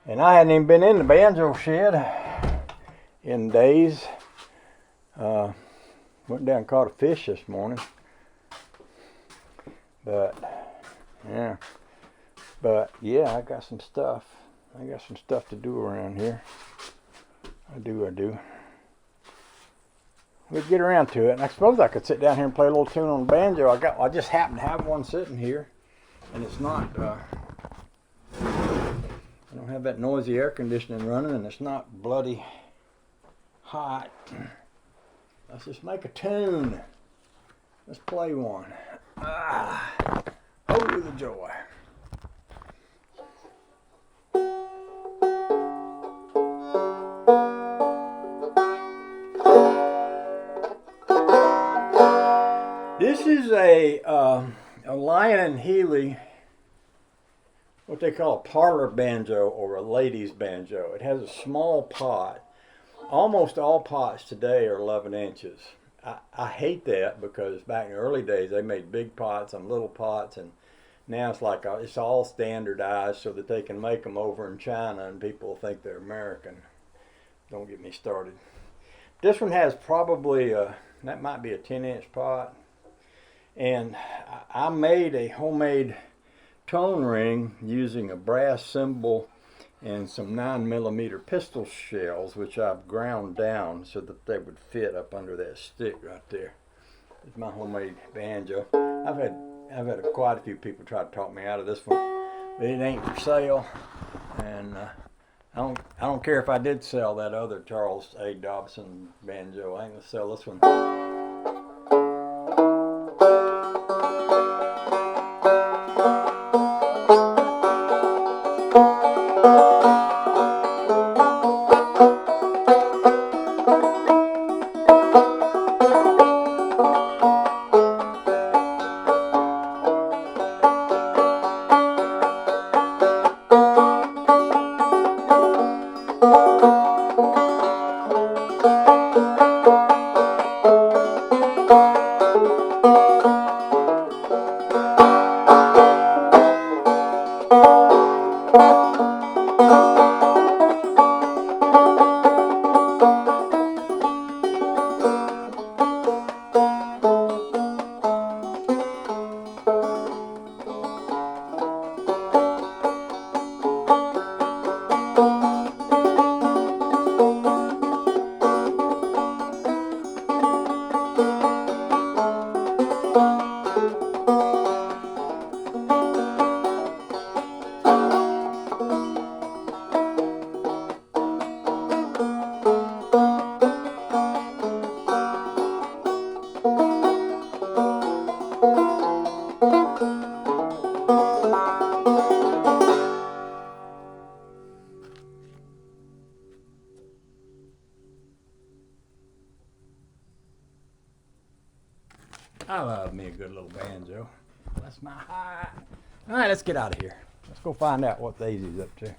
And I hadn't even been in the banjo shed in days. Went down and caught a fish this morning. But yeah, I got some stuff. I got some stuff to do around here. I do. We'll get around to it. And I suppose I could sit down here and play a little tune on the banjo. I just happen to have one sitting here, and it's not. I don't have that noisy air conditioning running, and it's not bloody hot. Let's just make a tune. Let's play one. Oh, the joy. This is a Lion and Healy, what they call a parlor banjo or a lady's banjo. It has a small pot. Almost all pots today are 11 inches. I hate that because back in the early days they made big pots and little pots, and now it's like it's all standardized so that they can make them over in China and people think they're American. Don't get me started. This one has probably that might be a 10-inch pot, and I made a homemade tone ring using a brass cymbal and some 9mm pistol shells, which I've ground down so that they would fit up under that stick right there. It's my homemade banjo. I've had quite a few people try to talk me out of this one, but it ain't for sale. And I don't care if I did sell that other Charles A. Dobson banjo. I ain't gonna sell this one. I love me a good little banjo. That's my high. All right, let's get out of here. Let's go find out what Daisy's up to.